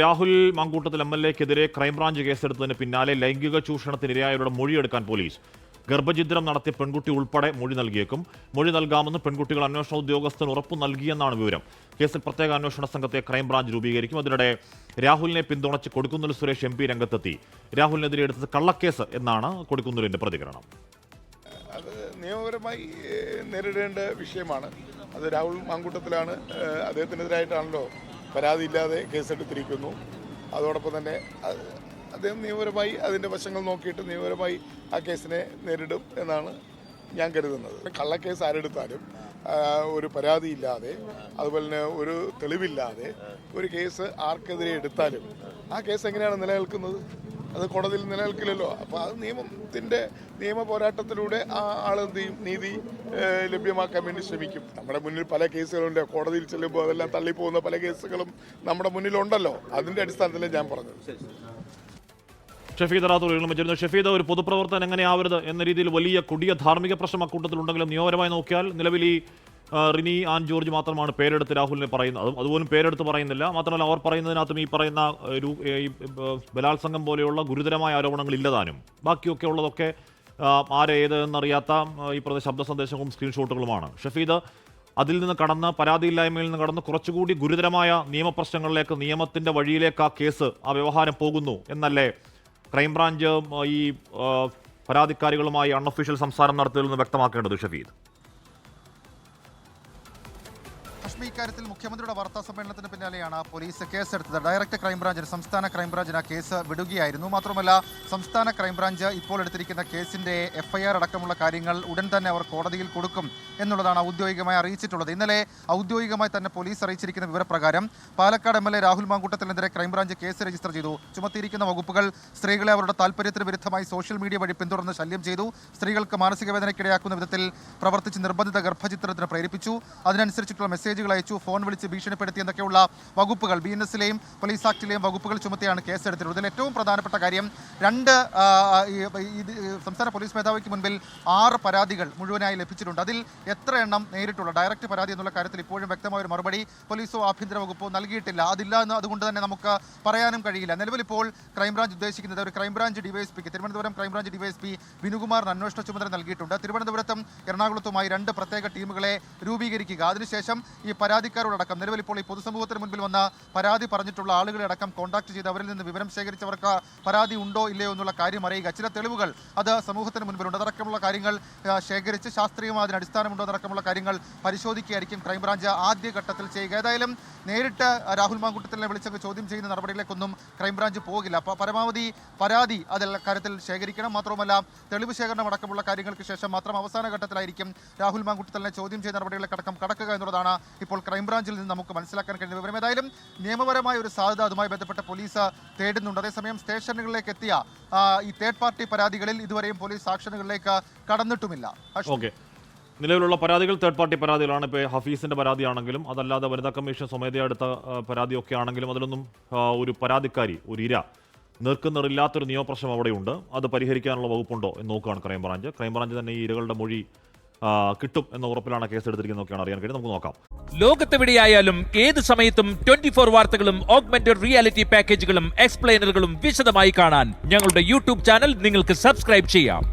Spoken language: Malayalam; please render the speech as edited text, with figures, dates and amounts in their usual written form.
രാഹുൽ മാങ്കൂട്ടത്തിൽ MLA-ക്കെതിരെ ക്രൈംബ്രാഞ്ച് കേസെടുത്തതിന് പിന്നാലെ ലൈംഗിക ചൂഷണത്തിനിരയായവരുടെ മൊഴിയെടുക്കാൻ പോലീസ്. ഗർഭഛിദ്രം നടത്തിയ പെൺകുട്ടി ഉൾപ്പെടെ മൊഴി നൽകിയേക്കും. മൊഴി നൽകാമെന്ന് പെൺകുട്ടികൾ അന്വേഷണ ഉദ്യോഗസ്ഥന് ഉറപ്പു നൽകിയെന്നാണ് വിവരം. കേസിൽ പ്രത്യേക അന്വേഷണ സംഘത്തെ ക്രൈംബ്രാഞ്ച് രൂപീകരിക്കും. അതിനിടെ രാഹുലിനെ പിന്തുണച്ച് കൊടിക്കുന്നിൽ സുരേഷ് MP രംഗത്തെത്തി. രാഹുലിനെതിരെ എടുത്തത് കള്ളക്കേസ് എന്നാണ് കൊടിക്കുന്നിലിന്റെ പ്രതികരണം. അത് നിയമപരമായി നേരിടേണ്ട വിഷയമാണ്. അത് രാഹുൽ മാങ്കൂട്ടത്തിലാണ്. അദ്ദേഹത്തിനെതിരായിട്ടാണല്ലോ പരാതിയില്ലാതെ കേസെടുത്തിരിക്കുന്നു. അതോടൊപ്പം തന്നെ അദ്ദേഹം നിയമപരമായി അതിൻ്റെ വശങ്ങൾ നോക്കിയിട്ട് നിയമപരമായി ആ കേസിനെ നേരിടും എന്നാണ് ഞാൻ കരുതുന്നത്. കള്ളക്കേസ് ആരെടുത്താലും ഒരു പരാതിയില്ലാതെ അതുപോലെ തന്നെ ഒരു തെളിവില്ലാതെ ഒരു കേസ് ആർക്കെതിരെ എടുത്താലും ആ കേസ് എങ്ങനെയാണ് നിലനിൽക്കുന്നത്? അത് കോടതിയിൽ നിലനിൽക്കില്ലല്ലോ. അപ്പോൾ അത് നിയമ പോരാട്ടത്തിലൂടെ ആ ആളെന്ത് ചെയ്യും? നീതി ലഭ്യമാക്കാൻ വേണ്ടി ശ്രമിക്കും. നമ്മുടെ മുന്നിൽ പല കേസുകളുണ്ട്. കോടതിയിൽ ചെല്ലുമ്പോൾ അതെല്ലാം തള്ളിപ്പോകുന്ന പല കേസുകളും നമ്മുടെ മുന്നിലുണ്ടല്ലോ. അതിൻ്റെ അടിസ്ഥാനത്തിലേ ഞാൻ പറഞ്ഞത്. ഷഫീദ് റാത്തൂർ ഷഫീദ്, ഒരു പൊതുപ്രവർത്തനം എങ്ങനെയാവരുത് എന്ന രീതിയിൽ വലിയ കൊടിയ ധാർമ്മിക പ്രശ്നം അക്കൂട്ടത്തിലുണ്ടെങ്കിലും നിയമപരമായി നോക്കിയാൽ നിലവിൽ ഈ റിനി ആൻ ജോർജ് മാത്രമാണ് പേരെടുത്ത് രാഹുലിനെ പറയുന്നത്. അതുപോലും പേരെടുത്ത് പറയുന്നില്ല. മാത്രമല്ല, അവർ പറയുന്നതിനകത്തും ഈ പറയുന്ന ബലാത്സംഗം പോലെയുള്ള ഗുരുതരമായ ആരോപണങ്ങൾ ഇല്ലതാനും. ബാക്കിയൊക്കെ ഉള്ളതൊക്കെ ഏത് എന്നറിയാത്ത ഈ ശബ്ദ സന്ദേശങ്ങളും സ്ക്രീൻഷോട്ടുകളുമാണ്. ഷഫീദ്, അതിൽ നിന്ന് കടന്ന് പരാതിയില്ലായ്മയിൽ നിന്ന് കടന്ന് കുറച്ചുകൂടി ഗുരുതരമായ നിയമപ്രശ്നങ്ങളിലേക്ക്, നിയമത്തിന്റെ വഴിയിലേക്ക് ആ കേസ്, ആ വ്യവഹാരം പോകുന്നു എന്നല്ലേ ക്രൈംബ്രാഞ്ച് ഈ പരാതിക്കാരികളുമായി അൺഒഫീഷ്യൽ സംസാരം നടത്തിയതിൽ നിന്ന് വ്യക്തമാക്കേണ്ടത്? ഷഫീദ്, ഇക്കാര്യത്തിൽ മുഖ്യമന്ത്രിയുടെ വാർത്താ സമ്മേളനത്തിന് പിന്നാലെയാണ് പോലീസ് കേസെടുത്തത്. ഡയറക്ട് ക്രൈംബ്രാഞ്ചിന്, സംസ്ഥാന ക്രൈംബ്രാഞ്ചിന് ആ കേസ് വിടുകയായിരുന്നു. മാത്രമല്ല, സംസ്ഥാന ക്രൈംബ്രാഞ്ച് ഇപ്പോൾ എടുത്തിരിക്കുന്ന കേസിന്റെ FIR അടക്കമുള്ള കാര്യങ്ങൾ ഉടൻ തന്നെ അവർ കോടതിയിൽ കൊടുക്കും എന്നുള്ളതാണ് ഔദ്യോഗികമായി അറിയിച്ചിട്ടുള്ളത്. ഇന്നലെ ഔദ്യോഗികമായി തന്നെ പോലീസ് അറിയിച്ചിരിക്കുന്ന വിവരപ്രകാരം പാലക്കാട് MLA രാഹുൽ മാങ്കൂട്ടത്തിനെതിരെ ക്രൈംബ്രാഞ്ച് കേസ് രജിസ്റ്റർ ചെയ്തു. ചുമത്തിയിരിക്കുന്ന വകുപ്പുകൾ സ്ത്രീകളെ അവരുടെ താല്പര്യത്തിന് വിരുദ്ധമായി സോഷ്യൽ മീഡിയ വഴി പിന്തുടർന്ന് ശല്യം ചെയ്തു, സ്ത്രീകൾക്ക് മാനസിക വേദനയ്ക്കിടയാക്കുന്ന വിധത്തിൽ പ്രവർത്തിച്ച് നിർബന്ധിത ഗർഭചിത്രത്തിന് പ്രേരിപ്പിച്ചു, അതിനനുസരിച്ചിട്ടുള്ള മെസ്സേജുകൾ അയച്ചു, ഫോൺ വിളിച്ച് ഭീഷണിപ്പെടുത്തി എന്നൊക്കെയുള്ള വകുപ്പുകൾ BNS-ലെയും പോലീസ് ആക്ടിലെയും വകുപ്പുകൾ ചുമത്തിയാണ് കേസെടുത്തിട്ടുള്ളത്. ഇതിൽ ഏറ്റവും പ്രധാനപ്പെട്ട കാര്യം, സംസ്ഥാന പോലീസ് മേധാവിക്ക് മുൻപിൽ 6 പരാതികൾ മുഴുവനായി ലഭിച്ചിട്ടുണ്ട്. അതിൽ എത്ര എണ്ണം നേരിട്ടുള്ള ഡയറക്റ്റ് പരാതി എന്നുള്ള കാര്യത്തിൽ ഇപ്പോഴും വ്യക്തമായ ഒരു മറുപടി പോലീസോ ആഭ്യന്തര വകുപ്പോ നൽകിയിട്ടില്ല. അതില്ല എന്ന് അതുകൊണ്ട് തന്നെ നമുക്ക് പറയാനും കഴിയില്ല. നിലവിൽ ഇപ്പോൾ ക്രൈംബ്രാഞ്ച് ഉദ്ദേശിക്കുന്നത് ഒരു ക്രൈംബ്രാഞ്ച് DYSPക്ക്, തിരുവനന്തപുരം ക്രൈംബ്രാഞ്ച് DYSP വിനുകുമാറിന് അന്വേഷണ ചുമതല നൽകിയിട്ടുണ്ട്. തിരുവനന്തപുരത്തും എറണാകുളത്തുമായി 2 പ്രത്യേക ടീമുകളെ രൂപീകരിക്കുക. അതിനുശേഷം ഈ പരാതിക്കാരോടക്കം, നിലവിൽ ഇപ്പോൾ ഈ പൊതുസമൂഹത്തിന് മുൻപിൽ വന്ന് പരാതി പറഞ്ഞിട്ടുള്ള ആളുകളെ അടക്കം കോൺടാക്ട് ചെയ്ത് അവരിൽ നിന്ന് വിവരം ശേഖരിച്ചവർക്ക് പരാതി ഉണ്ടോ ഇല്ലയോ എന്നുള്ള കാര്യം അറിയുക. ചില തെളിവുകൾ അത് സമൂഹത്തിന് മുൻപിലുണ്ട്. അതടക്കമുള്ള കാര്യങ്ങൾ ശേഖരിച്ച് ശാസ്ത്രീയമായ അതിന് അടിസ്ഥാനമുണ്ടോ എന്നടക്കമുള്ള കാര്യങ്ങൾ പരിശോധിക്കുകയായിരിക്കും ക്രൈംബ്രാഞ്ച് ആദ്യഘട്ടത്തിൽ ചെയ്യുക. ഏതായാലും നേരിട്ട് രാഹുൽ മാങ്കൂട്ടത്തിനെ വിളിച്ചൊക്കെ ചോദ്യം ചെയ്യുന്ന നടപടിയിലേക്കൊന്നും ക്രൈംബ്രാഞ്ച് പോകില്ല. പരമാവധി പരാതി അതിൽ കാര്യത്തിൽ ശേഖരിക്കണം. മാത്രമല്ല, തെളിവ് ശേഖരണം അടക്കമുള്ള കാര്യങ്ങൾക്ക് ശേഷം മാത്രം അവസാന ഘട്ടത്തിലായിരിക്കും രാഹുൽ മാങ്കൂട്ടത്തിനെ ചോദ്യം ചെയ്യുന്ന നടപടികളിലേക്കടക്കം കടക്കുക എന്നുള്ളതാണ് ഇപ്പോൾ ക്രൈംബ്രാഞ്ചിൽ നിന്ന് നമുക്ക് മനസ്സിലാക്കാൻ കഴിയുന്ന വിവരം. ഏതായാലും നിയമപരമായ ഒരു സാധ്യത അതുമായി ബന്ധപ്പെട്ട് പോലീസ് തേടുന്നുണ്ട്. അതേസമയം സ്റ്റേഷനുകളിലേക്ക് എത്തിയ ഈ തേർഡ് പാർട്ടി പരാതികളിൽ ഇതുവരെയും പോലീസ് ആക്ഷനുകളിലേക്ക് കടന്നിട്ടുമില്ല. നിലവിലുള്ള പരാതികൾ തേർഡ് പാർട്ടി പരാതികളാണ്. ഇപ്പോൾ ഹഫീസിന്റെ പരാതിയാണെങ്കിലും അതല്ലാതെ വനിതാ കമ്മീഷൻ സ്വമേധയാ എടുത്ത പരാതിയൊക്കെ ആണെങ്കിലും അതിലൊന്നും ഒരു പരാതിക്കാരി, ഒരു ഇര നിൽക്കുന്നില്ലാത്തൊരു നിയമപ്രശ്നം അവിടെയുണ്ട്. അത് പരിഹരിക്കാനുള്ള വകുപ്പുണ്ടോ എന്ന് നോക്കുകയാണ് ക്രൈംബ്രാഞ്ച്. ക്രൈംബ്രാഞ്ച് തന്നെ ഈ ഇരകളുടെ മൊഴി കിട്ടും എന്ന ഉറപ്പിലാണ് കേസെടുത്തിരിക്കുന്നതൊക്കെയാണ് അറിയാൻ കഴിയും. നമുക്ക് നോക്കാം. ലോകത്തെവിടെയായാലും ഏത് സമയത്തും 24 വാർത്തകളും ഓഗ്മെന്റഡ് റിയാലിറ്റി പാക്കേജുകളും എക്സ്പ്ലെയിനറുകളും വിശദമായി കാണാൻ ഞങ്ങളുടെ YouTube ചാനൽ നിങ്ങൾക്ക് സബ്സ്ക്രൈബ് ചെയ്യാം.